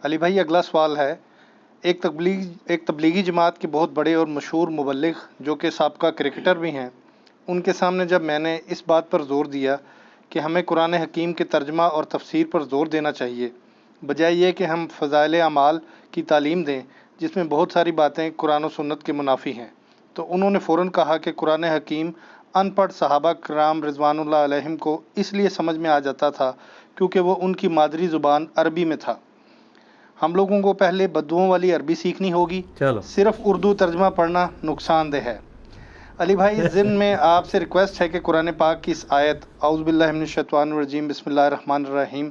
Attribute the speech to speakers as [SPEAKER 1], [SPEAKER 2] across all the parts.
[SPEAKER 1] علی بھائی اگلا سوال ہے، ایک تبلیغی جماعت کے بہت بڑے اور مشہور مبلغ جو کہ سابقہ کرکٹر بھی ہیں، ان کے سامنے جب میں نے اس بات پر زور دیا کہ ہمیں قرآن حکیم کے ترجمہ اور تفسیر پر زور دینا چاہیے بجائے یہ کہ ہم فضائل اعمال کی تعلیم دیں جس میں بہت ساری باتیں قرآن و سنت کے منافی ہیں، تو انہوں نے فوراً کہا کہ قرآن حکیم ان پڑھ صحابہ کرام رضوان اللہ علیہم کو اس لیے سمجھ میں آ جاتا تھا کیونکہ وہ ان کی مادری زبان عربی میں تھا، ہم لوگوں کو پہلے بدوؤں والی عربی سیکھنی ہوگی،
[SPEAKER 2] چلو
[SPEAKER 1] صرف اردو ترجمہ پڑھنا نقصان دہ ہے۔ علی بھائی ضمن میں آپ سے ریکویسٹ ہے کہ قرآن پاک کی اس آیت اعوذ باللہ من الشیطان الرجیم بسم اللہ الرحمن الرحیم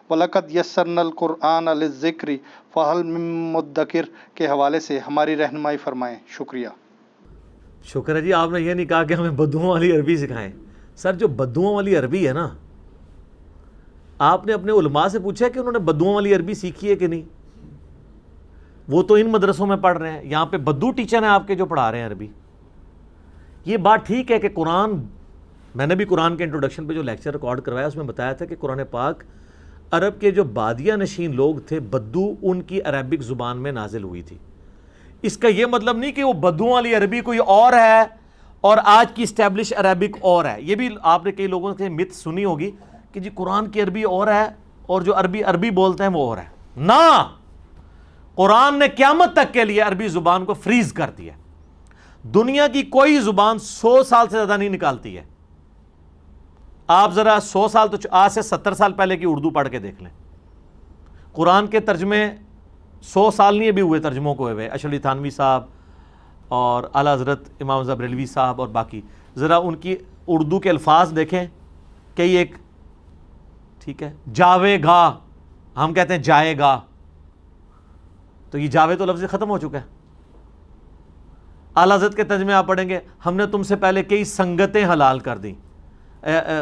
[SPEAKER 1] وَلَقَدْ يَسَّرْنَا الْقُرْآنَ لِلذِّكْرِ فَهَلْ مِن مُدَّكِرٍ کے حوالے سے ہماری رہنمائی فرمائیں، شکریہ۔
[SPEAKER 2] شکر ہے جی، آپ نے یہ نہیں کہا کہ ہمیں بدوؤں والی عربی سکھائیں۔ سر جو بدوؤں والی عربی ہے نا، آپ نے اپنے علماء سے پوچھا کہ انہوں نے بدوؤں والی عربی سیکھی ہے کہ نہیں؟ وہ تو ان مدرسوں میں پڑھ رہے ہیں، یہاں پہ بدو ٹیچر ہیں آپ کے جو پڑھا رہے ہیں عربی۔ یہ بات ٹھیک ہے کہ قرآن، میں نے بھی قرآن کے انٹروڈکشن پہ جو لیکچر ریکارڈ کروایا اس میں بتایا تھا کہ قرآن پاک عرب کے جو بادیہ نشین لوگ تھے بدو، ان کی عربک زبان میں نازل ہوئی تھی۔ اس کا یہ مطلب نہیں کہ وہ بدوؤں والی عربی کوئی اور ہے اور آج کی اسٹیبلش عربک اور ہے۔ یہ بھی آپ نے کئی لوگوں سے مت سنی ہوگی کہ جی قرآن کی عربی اور ہے اور جو عربی بولتے ہیں وہ اور ہے۔ نہ، قرآن نے قیامت تک کے لیے عربی زبان کو فریز کر دیا۔ دنیا کی کوئی زبان 100 سال سے زیادہ نہیں نکالتی ہے۔ آپ ذرا 100 سال تو آج سے 70 سال پہلے کی اردو پڑھ کے دیکھ لیں، قرآن کے ترجمے 100 سال نہیں ابھی ہوئے ترجموں کو ہوئے، اشرف علی تھانوی صاحب اور اعلیٰ حضرت امام رضا بریلوی صاحب اور باقی، ذرا ان کی اردو کے الفاظ دیکھیں، کئی ایک ٹھیک ہے، جاوے گا، ہم کہتے ہیں جائے گا، تو یہ جاوے تو لفظ ختم ہو چکا ہے۔ اعلیٰ حضرت کے ترجمے آپ پڑھیں گے، ہم نے تم سے پہلے کئی سنگتیں حلال کر دیں،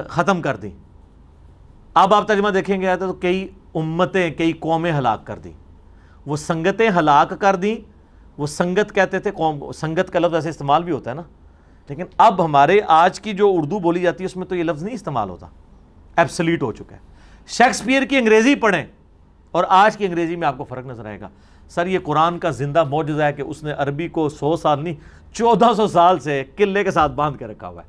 [SPEAKER 2] ختم کر دیں۔ اب آپ ترجمہ دیکھیں گے تو کئی امتیں، کئی قومیں ہلاک کر دیں۔ وہ سنگتیں ہلاک کر دیں، وہ سنگت کہتے تھے قوم، سنگت کا لفظ ایسے استعمال بھی ہوتا ہے نا، لیکن اب ہمارے آج کی جو اردو بولی جاتی ہے اس میں تو یہ لفظ نہیں استعمال ہوتا، ایبسلیٹ ہو چکا ہے۔ شیکسپیئر کی انگریزی پڑھیں اور آج کی انگریزی میں آپ کو فرق نظر آئے گا۔ سر یہ قرآن کا زندہ معجزہ ہے کہ اس نے عربی کو 100 سال نہیں 1400 سال سے قلعے کے ساتھ باندھ کے رکھا ہوا ہے۔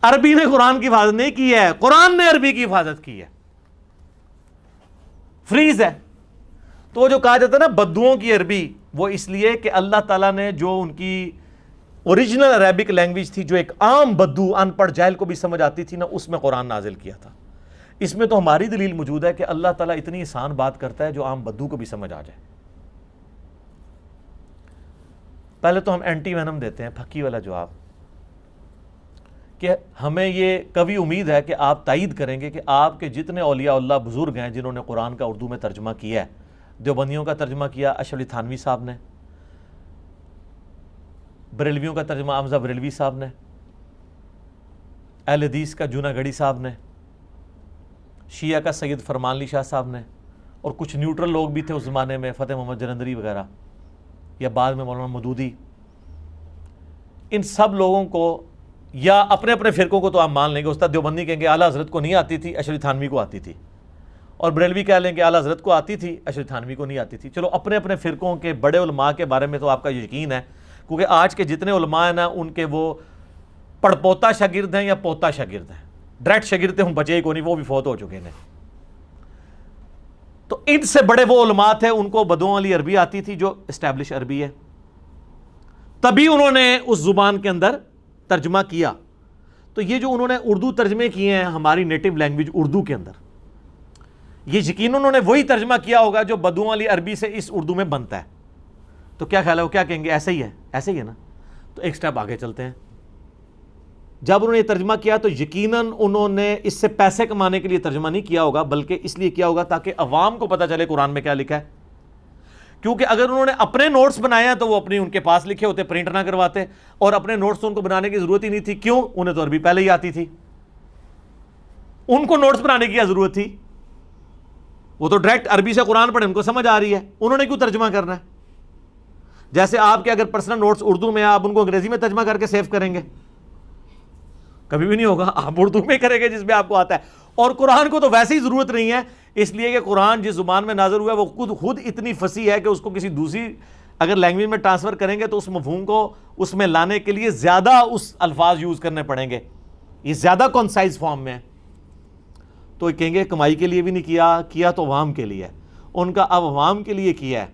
[SPEAKER 2] عربی نے قرآن کی حفاظت نہیں کی ہے، قرآن نے عربی کی حفاظت کی ہے، فریز ہے۔ تو جو کہا جاتا ہے نا بدوؤں کی عربی، وہ اس لیے کہ اللہ تعالیٰ نے جو ان کی اوریجنل عربک لینگویج تھی، جو ایک عام بدو ان پڑھ جاہل کو بھی سمجھ آتی تھی نا، اس میں قرآن نازل کیا تھا۔ اس میں تو ہماری دلیل موجود ہے کہ اللہ تعالیٰ اتنی آسان بات کرتا ہے جو عام بدو کو بھی سمجھ آ جائے۔ پہلے تو ہم اینٹی وینم دیتے ہیں، پھکی والا جواب، کہ ہمیں یہ کبھی امید ہے کہ آپ تائید کریں گے کہ آپ کے جتنے اولیاء اللہ بزرگ ہیں جنہوں نے قرآن کا اردو میں ترجمہ کیا ہے، دیوبندیوں کا ترجمہ کیا اشرف علی تھانوی صاحب نے، بریلویوں کا ترجمہ حمزہ بریلوی صاحب نے، اہل حدیث کا جوناگڑھی صاحب نے، شیعہ کا سید فرمان علی شاہ صاحب نے، اور کچھ نیوٹرل لوگ بھی تھے اس زمانے میں، فتح محمد جلندری وغیرہ، یا بعد میں مولانا مودودی۔ ان سب لوگوں کو یا اپنے اپنے فرقوں کو تو آپ مان لیں گے، استاد دیوبندی کہیں گے اعلیٰ حضرت کو نہیں آتی تھی، اشرف تھانوی کو آتی تھی، اور بریلوی کہہ لیں کہ اعلیٰ حضرت کو آتی تھی، اشرف تھانوی کو نہیں آتی تھی۔ چلو اپنے اپنے فرقوں کے بڑے علماء کے بارے میں تو آپ کا یقین ہے، کیونکہ آج کے جتنے علماء ہیں نا ان کے وہ پڑپوتا شاگرد ہیں یا پوتا شاگرد ہیں، ڈائریکٹ شاگرد ہوں بچے ہی کو نہیں، وہ بھی فوت ہو چکے ہیں۔ تو ان سے بڑے وہ علماء تھے، ان کو بدوؤں والی عربی آتی تھی جو اسٹیبلش عربی ہے، تبھی انہوں نے اس زبان کے اندر ترجمہ کیا۔ تو یہ جو انہوں نے اردو ترجمے کیے ہیں ہماری نیٹو لینگویج اردو کے اندر، یہ یقیناً انہوں نے وہی ترجمہ کیا ہوگا جو بدوؤں والی عربی سے اس اردو میں بنتا ہے۔ تو کیا خیال ہے، وہ کیا کہیں گے، ایسا ہی ہے، ایسا ہی ہے نا؟ تو ایک سٹیپ آگے چلتے ہیں۔ جب انہوں نے یہ ترجمہ کیا تو یقیناً انہوں نے اس سے پیسے کمانے کے لیے ترجمہ نہیں کیا ہوگا، بلکہ اس لیے کیا ہوگا تاکہ عوام کو پتہ چلے قرآن میں کیا لکھا ہے۔ کیونکہ اگر انہوں نے اپنے نوٹس بنائے ہیں تو وہ اپنی ان کے پاس لکھے ہوتے، پرنٹ نہ کرواتے، اور اپنے نوٹس ان کو بنانے کی ضرورت ہی نہیں تھی۔ کیوں؟ انہیں تو عربی پہلے ہی آتی تھی، ان کو نوٹس بنانے کی کیا ضرورت تھی؟ وہ تو ڈائریکٹ عربی سے قرآن پڑھے، ان کو سمجھ آ رہی ہے، انہوں نے کیوں ترجمہ کرنا ہے؟ جیسے آپ کے اگر پرسنل نوٹس اردو میں آپ ان کو انگریزی میں ترجمہ کر کے سیو کریں گے، کبھی بھی نہیں ہوگا، آپ اردو میں کریں گے جس میں آپ کو آتا ہے۔ اور قرآن کو تو ویسے ہی ضرورت نہیں ہے اس لیے کہ قرآن جس زبان میں نازل ہوا ہے وہ خود اتنی فصیح ہے کہ اس کو کسی دوسری اگر لینگویج میں ٹرانسفر کریں گے تو اس مفہوم کو اس میں لانے کے لیے زیادہ اس الفاظ یوز کرنے پڑیں گے، یہ زیادہ کنسائز فارم میں ہے. تو کہیں گے کمائی کے لیے بھی نہیں کیا تو عوام کے لیے، ان کا اب عوام کے لیے کیا ہے.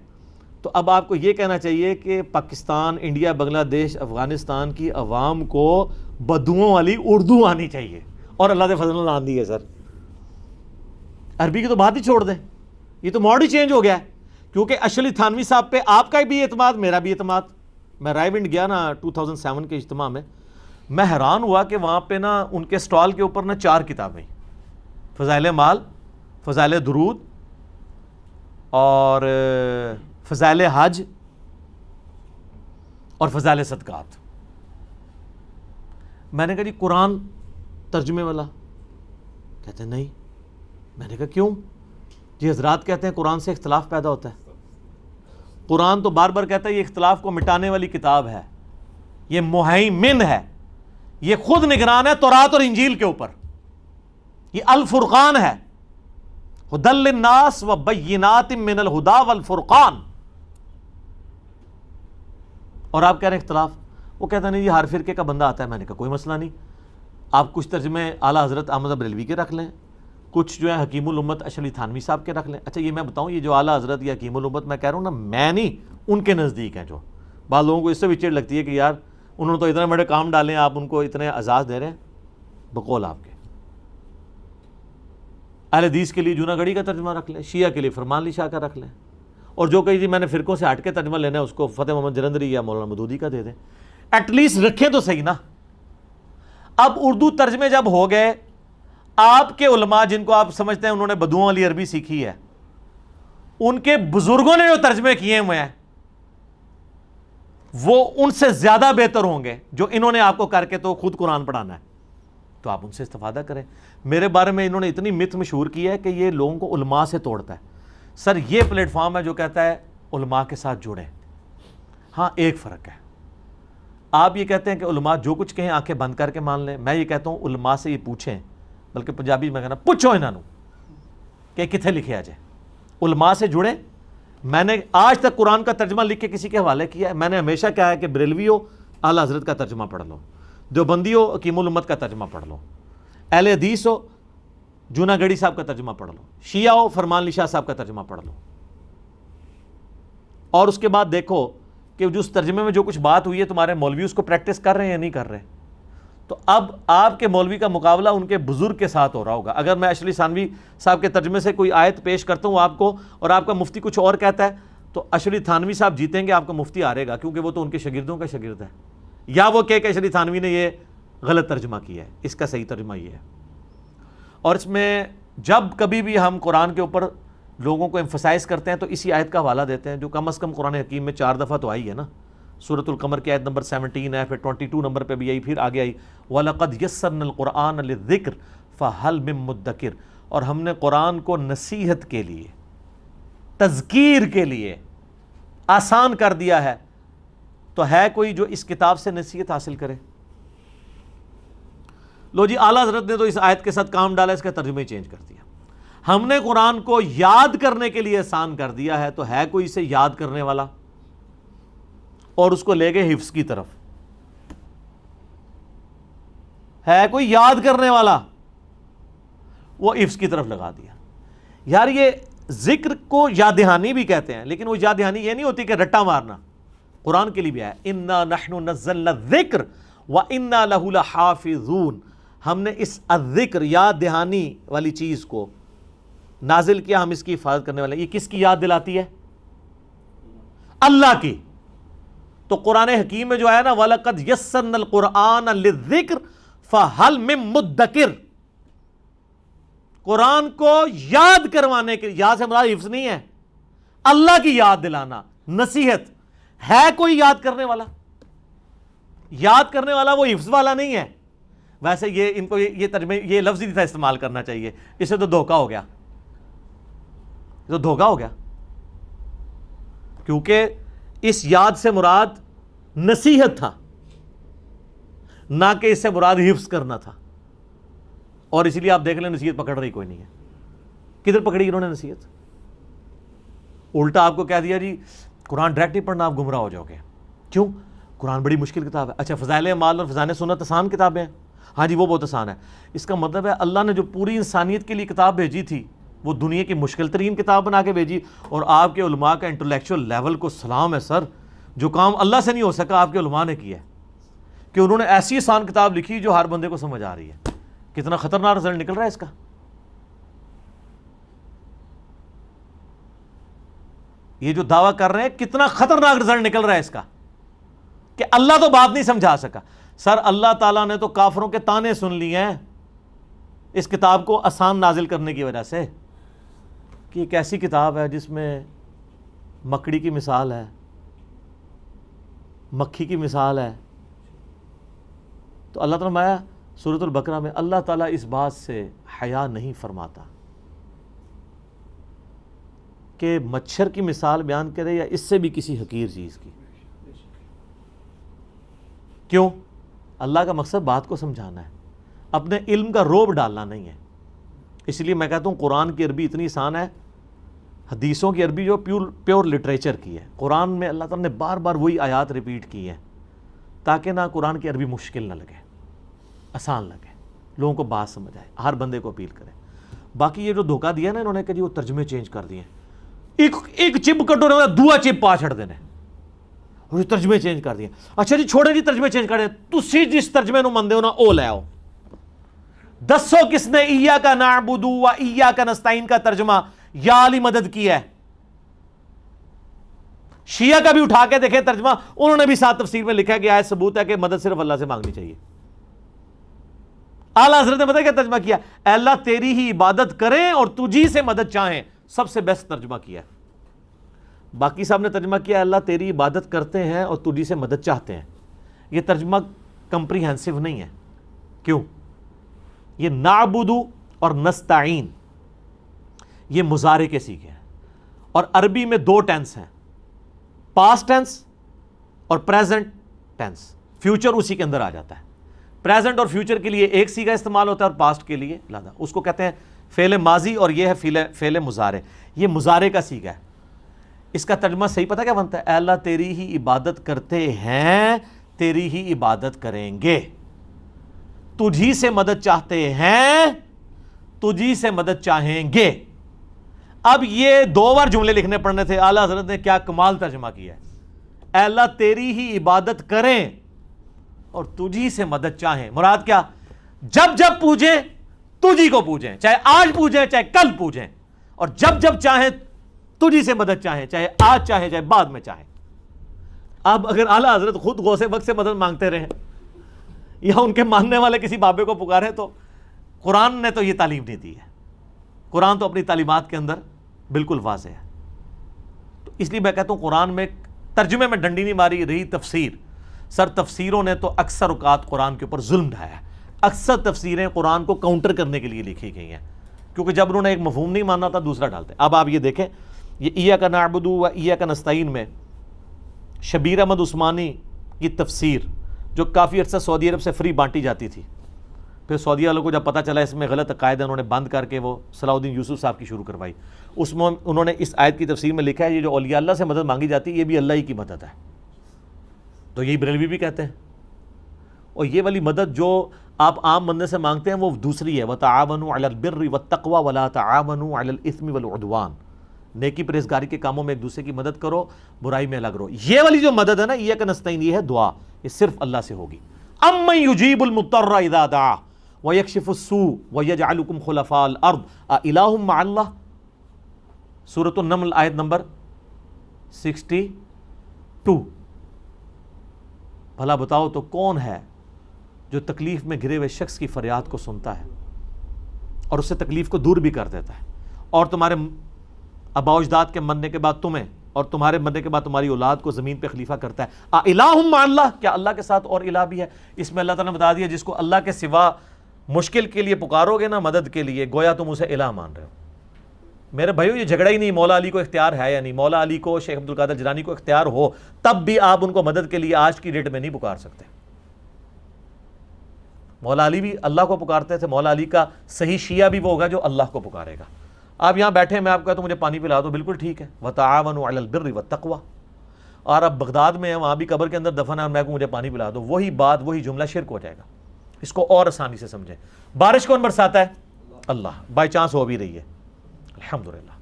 [SPEAKER 2] تو اب آپ کو یہ کہنا چاہیے کہ پاکستان، انڈیا، بنگلہ دیش، افغانستان کی عوام کو بدوؤں والی اردو آنی چاہیے، اور اللہ کے فضل اللہ آندی ہے. سر عربی کی تو بات ہی چھوڑ دیں، یہ تو موڈ ہی چینج ہو گیا ہے. کیونکہ اشرف علی تھانوی صاحب پہ آپ کا بھی اعتماد، میرا بھی اعتماد. میں رائے ونڈ گیا نا 2007 کے اجتماع میں حیران ہوا کہ وہاں پہ نا ان کے سٹال کے اوپر نا 4 کتابیں، فضائل مال، فضائل درود اور فضائل حج اور فضائل صدقات. میں نے کہا جی قرآن ترجمے والا؟ کہتے ہیں نہیں. میں نے کہا کیوں؟ جی حضرات کہتے ہیں قرآن سے اختلاف پیدا ہوتا ہے. قرآن تو بار بار کہتا ہے یہ اختلاف کو مٹانے والی کتاب ہے، یہ مہیمن ہے، یہ خود نگران ہے تورات اور انجیل کے اوپر، یہ الفرقان ہے، ہدی للناس وبینات من الہدی والفرقان. اور آپ کہہ رہے ہیں اختلاف؟ وہ کہتا نہیں یہ ہر فرقے کا بندہ آتا ہے. میں نے کہا کوئی مسئلہ نہیں، آپ کچھ ترجمے اعلیٰ حضرت احمد بریلوی کے رکھ لیں، کچھ جو ہے حکیم الامت اشرف علی تھانوی صاحب کے رکھ لیں. اچھا یہ میں بتاؤں، یہ جو اعلیٰ حضرت یا حکیم الامت میں کہہ رہا ہوں نا، میں نہیں، ان کے نزدیک ہیں. جو بعض لوگوں کو اس سے بھی چڑ لگتی ہے کہ یار انہوں نے تو اتنے بڑے کام ڈالے ہیں، آپ ان کو اتنے اعزاز دے رہے ہیں. بقول آپ کے اہل حدیث کے لیے جوناگڑھی کا ترجمہ رکھ لیں، شیعہ کے لیے فرمان علی شاہ کا رکھ لیں، اور جو کہیں جی میں نے فرقوں سے ہٹ کے ترجمہ لینا ہے اس کو فتح محمد جلندری یا مولانا مودودی کا دے دیں. ایٹ لیسٹ رکھیں تو صحیح نا. اب اردو ترجمے جب ہو گئے، آپ کے علماء جن کو آپ سمجھتے ہیں انہوں نے بدوؤں والی عربی سیکھی ہے، ان کے بزرگوں نے جو ترجمے کیے ہوئے ہیں وہ ان سے زیادہ بہتر ہوں گے جو انہوں نے آپ کو کر کے تو خود قرآن پڑھانا ہے. تو آپ ان سے استفادہ کریں. میرے بارے میں انہوں نے اتنی مت مشہور کی ہے کہ یہ لوگوں کو علماء سے توڑتا ہے. سر یہ پلیٹ فارم ہے جو کہتا ہے علماء کے ساتھ جڑیں. ہاں ایک فرق ہے، آپ یہ کہتے ہیں کہ علماء جو کچھ کہیں آنکھیں بند کر کے مان لیں. میں یہ کہتا ہوں علماء سے یہ پوچھیں، بلکہ پنجابی میں کہنا پوچھو انہوں کہ کتنے لکھے آ جائے. علماء سے جڑیں. میں نے آج تک قرآن کا ترجمہ لکھ کے کسی کے حوالے کیا ہے. میں نے ہمیشہ کہا ہے کہ بریلوی ہو اعلیٰ حضرت کا ترجمہ پڑھ لو، دیوبندی ہو حکیم الامت کا ترجمہ پڑھ لو، اہل حدیث ہو جوناگڑھی صاحب کا ترجمہ پڑھ لو، شیعہ ہو فرمان علی شاہ صاحب کا ترجمہ پڑھ لو. اور اس کے بعد دیکھو کہ جو اس ترجمے میں جو کچھ بات ہوئی ہے تمہارے مولوی اس کو پریکٹس کر رہے ہیں یا نہیں کر رہے. تو اب آپ کے مولوی کا مقابلہ ان کے بزرگ کے ساتھ ہو رہا ہوگا. اگر میں اشرف علی تھانوی صاحب کے ترجمے سے کوئی آیت پیش کرتا ہوں آپ کو اور آپ کا مفتی کچھ اور کہتا ہے تو اشرف علی تھانوی صاحب جیتیں گے، آپ کا مفتی ہارے گا، کیونکہ وہ تو ان کے شاگردوں کا شاگرد ہے. یا وہ کہ اشرف علی تھانوی نے یہ غلط ترجمہ کیا ہے، اس کا صحیح ترجمہ یہ ہے. اور اس میں جب کبھی بھی ہم قرآن کے اوپر لوگوں کو ایمفسائز کرتے ہیں تو اسی آیت کا حوالہ دیتے ہیں جو کم از کم قرآن حکیم میں 4 دفعہ تو آئی ہے نا. سورۃ القمر کی آیت نمبر 17 ہے، پھر 22 نمبر پہ بھی آئی، پھر آگے آئی وَلَقَدْ يَسَّرْنَا الْقُرْآنَ لِلذِّكْرِ فَهَلْ مِن مُدَّكِرٍ. اور ہم نے قرآن کو نصیحت کے لیے، تذکیر کے لیے آسان کر دیا ہے، تو ہے کوئی جو اس کتاب سے نصیحت حاصل کرے؟ لو جی اعلیٰ حضرت نے تو اس آیت کے ساتھ کام ڈالا، اس کا ترجمہ ہی چینج کر دیا. ہم نے قرآن کو یاد کرنے کے لیے آسان کر دیا ہے، تو ہے کوئی اسے یاد کرنے والا؟ اور اس کو لے گئے حفظ کی طرف. ہے کوئی یاد کرنے والا؟ وہ حفظ کی طرف لگا دیا. یار یہ ذکر کو یاد دہانی بھی کہتے ہیں، لیکن وہ یاد دہانی یہ نہیں ہوتی کہ رٹا مارنا. قرآن کے لیے بھی ہے اِنَّا نَحْنُ نَزَّلْنَا الذِّكْرَ وَإِنَّا لَهُ لَحَافِظُونَ. ہم نے اس الذکر یاد دہانی والی چیز کو نازل کیا، ہم اس کی حفاظت کرنے والے ہیں. یہ کس کی یاد دلاتی ہے؟ اللہ کی. تو قرآن حکیم میں جو آیا نا وَلَقَدْ يَسَّرْنَا الْقُرْآنَ لِلذِّكْرِ فَهَلْ مِن مُدَّكِرٍ، قرآن کو یاد کروانے کے، یاد سے مراد حفظ نہیں ہے، اللہ کی یاد دلانا، نصیحت. ہے کوئی یاد کرنے والا؟ یاد کرنے والا وہ حفظ والا نہیں ہے. ویسے یہ ان کو یہ ترجمے یہ لفظ نہیں تھا استعمال کرنا چاہیے، اس سے تو دھوکہ ہو گیا، تو دھوکہ ہو گیا. کیونکہ اس یاد سے مراد نصیحت تھا، نہ کہ اس سے مراد حفظ کرنا تھا. اور اسی لیے آپ دیکھ لیں نصیحت پکڑ رہی کوئی نہیں ہے. کدھر پکڑی انہوں نے نصیحت؟ الٹا آپ کو کہہ دیا جی قرآن ڈائریکٹ نہیں پڑھنا، آپ گمراہ ہو جاؤ گے. کیوں؟ قرآن بڑی مشکل کتاب ہے. اچھا فضائل اعمال اور فضائل سنت آسان کتابیں ہیں؟ ہاں جی وہ بہت آسان ہے. اس کا مطلب ہے اللہ نے جو پوری انسانیت کے لیے کتاب بھیجی تھی وہ دنیا کی مشکل ترین کتاب بنا کے بھیجی. اور آپ کے علماء کا انٹلیکچوئل لیول کو سلام ہے سر، جو کام اللہ سے نہیں ہو سکا آپ کے علماء نے کیا ہے کہ انہوں نے ایسی آسان کتاب لکھی جو ہر بندے کو سمجھ آ رہی ہے. کتنا خطرناک رزلٹ نکل رہا ہے اس کا. یہ جو دعویٰ کر رہے ہیں کتنا خطرناک رزلٹ نکل رہا ہے اس کا کہ اللہ تو بات نہیں سمجھا سکا. سر اللہ تعالیٰ نے تو کافروں کے تانے سن لیے ہیں اس کتاب کو آسان نازل کرنے کی وجہ سے کہ ایک ایسی کتاب ہے جس میں مکڑی کی مثال ہے، مکھی کی مثال ہے. تو اللہ تعالیٰ نے سورۃ البقرہ میں اللہ تعالیٰ اس بات سے حیا نہیں فرماتا کہ مچھر کی مثال بیان کرے یا اس سے بھی کسی حقیر چیز کی. کیوں؟ اللہ کا مقصد بات کو سمجھانا ہے، اپنے علم کا روب ڈالنا نہیں ہے. اس لیے میں کہتا ہوں قرآن کی عربی اتنی آسان ہے، حدیثوں کی عربی جو پیور لٹریچر کی ہے. قرآن میں اللہ تعالیٰ نے بار بار وہی آیات ریپیٹ کی ہیں تاکہ نہ قرآن کی عربی مشکل نہ لگے، آسان لگے، لوگوں کو بات سمجھ آئے، ہر بندے کو اپیل کرے. باقی یہ جو دھوکہ دیا نا انہوں نے کہ جی وہ ترجمے چینج کر دیے، ایک چپ کٹو نے دوا چپ پا چھڑ دینے اور یہ ترجمے چینج کر دیے. اچھا جی چھوڑے جی ترجمے چینج کر دیں، تسی جس ترجمے نو مندے ہو نا او لے آؤ. دسو کس نے ایاک نعبد و ایاک نستعین کا ترجمہ یا علی مدد کیا ہے؟ شیعہ کا بھی اٹھا کے دیکھیں ترجمہ، انہوں نے بھی ساتھ تفسیر میں لکھا ہے کہ آیت ثبوت ہے کہ مدد صرف اللہ سے مانگنی چاہیے. اعلیٰ حضرت نے پتہ کیا ترجمہ کیا؟ اے اللہ تیری ہی عبادت کریں اور تجھی سے مدد چاہیں. سب سے بیسٹ ترجمہ کیا ہے. باقی صاحب نے ترجمہ کیا اللہ تیری عبادت کرتے ہیں اور تجھی سے مدد چاہتے ہیں. یہ ترجمہ کمپریہنسو نہیں ہے. کیوں؟ یہ نعبد اور نستعین یہ مضارع کے سیکھے ہیں اور عربی میں دو ٹینس ہیں، پاسٹ ٹینس اور پریزنٹ ٹینس. فیوچر اسی کے اندر آ جاتا ہے. پریزنٹ اور فیوچر کے لیے ایک سیگا استعمال ہوتا ہے اور پاسٹ کے لیے علیحدہ. اس کو کہتے ہیں فعل ماضی اور یہ ہے فعل مضارع. یہ مضارع کا سیگا ہے. اس کا ترجمہ صحیح پتہ کیا بنتا ہے؟ اے اللہ تیری ہی عبادت کرتے ہیں، تیری ہی عبادت کریں گے. تجھی سے مدد چاہتے ہیں، تجھی سے مدد چاہیں گے. اب یہ دو بار جملے لکھنے پڑنے تھے. اعلیٰ حضرت نے کیا کمال ترجمہ کیا ہے. اے اللہ تیری ہی عبادت کریں اور تجھی سے مدد چاہیں. مراد کیا؟ جب جب پوجیں تجھی کو پوجیں، چاہے آج پوجیں چاہے کل پوجیں، اور جب جب چاہیں تجھی سے مدد چاہیں، چاہے آج چاہیں چاہے بعد میں چاہیں. اب اگر اعلیٰ حضرت خود غوث وقت سے مدد مانگتے رہے یا ان کے ماننے والے کسی بابے کو پکارے تو قرآن نے تو یہ تعلیم نہیں دی ہے. قرآن تو اپنی تعلیمات کے اندر بالکل واضح ہے. تو اس لیے میں کہتا ہوں قرآن میں ترجمے میں ڈنڈی نہیں ماری رہی تفسیر. سر تفسیروں نے تو اکثر اوقات قرآن کے اوپر ظلم ڈھایا ہے. اکثر تفسیریں قرآن کو کاؤنٹر کرنے کے لیے لکھی گئی ہیں کیونکہ جب انہوں نے ایک مفہوم نہیں ماننا تھا دوسرا ڈالتے. اب آپ یہ دیکھیں یہ ایاک نعبد و ایاک نستعین میں شبیر احمد عثمانی کی تفسیر جو کافی عرصہ سعودی عرب سے فری بانٹی جاتی تھی، پھر سعودی والوں کو جب پتہ چلا اس میں غلط عقائد ہے انہوں نے بند کر کے وہ صلاح الدین یوسف صاحب کی شروع کروائی. اس میں انہوں نے اس آیت کی تفسیر میں لکھا ہے یہ جو اولیاء اللہ سے مدد مانگی جاتی ہے یہ بھی اللہ ہی کی مدد ہے. تو یہی بریلوی بھی کہتے ہیں. اور یہ والی مدد جو آپ عام بندے سے مانگتے ہیں وہ دوسری ہے، وَتَعَاوَنُوا عَلَى الْبِرِّ وَالتَّقْوَى وَلَا تَعَاوَنُوا عَلَى الْإِثْمِ وَالْعُدْوَانِ. نیکی پرہیزگاری کے کاموں میں ایک دوسرے کی مدد کرو، برائی میں الگ رہو. یہ والی جو مدد ہے نا ایاک نستعین یہ ہے دعا، یہ صرف اللہ سے ہوگی. اَمَّن يُجِيبُ الْمُضْطَرَّ إِذَا دَعَاهُ وَيَكْشِفُ السُّوءَ وَيَجْعَلُكُمْ خُلَفَاءَ الْأَرْضِ أَإِلَٰهٌ مَّعَ اللَّهِ. سورۃ النمل آیت نمبر 62. بھلا بتاؤ تو کون ہے جو تکلیف میں گھرے ہوئے شخص کی فریاد کو سنتا ہے اور اس سے تکلیف کو دور بھی کر دیتا ہے، اور تمہارے آباء و اجداد کے مرنے کے بعد تمہیں اور تمہارے مرنے کے بعد تمہاری اولاد کو زمین پہ خلیفہ کرتا ہے. الہ مع اللہ، کیا اللہ کے ساتھ اور الہ بھی ہے؟ اس میں اللہ تعالیٰ نے بتا دیا جس کو اللہ کے سوا مشکل کے لیے پکارو گے نا مدد کے لیے گویا تم اسے الہ مان رہے ہو. میرے بھائیو یہ جھگڑا ہی نہیں مولا علی کو اختیار ہے یا نہیں. مولا علی کو شیخ عبد القادر جیلانی کو اختیار ہو تب بھی آپ ان کو مدد کے لیے آج کی ڈیٹ میں نہیں پکار سکتے. مولا علی بھی اللہ کو پکارتے تھے. مولا علی کا صحیح شیعہ بھی وہ ہوگا جو اللہ کو پکارے گا. آپ یہاں بیٹھے ہیں، میں آپ کو کہتا ہوں مجھے پانی پلا دو، بالکل ٹھیک ہے، وَتَعَاوَنُوا عَلَى الْبِرِّ وَالتَّقْوَى. اور آپ بغداد میں ہیں، وہاں بھی قبر کے اندر دفن ہے، اور میں کو مجھے پانی پلا دو، وہی بات وہی جملہ شرک ہو جائے گا. اس کو اور آسانی سے سمجھیں. بارش کون برساتا ہے؟ اللہ. بائی چانس ہو بھی رہی ہے، الحمدللہ.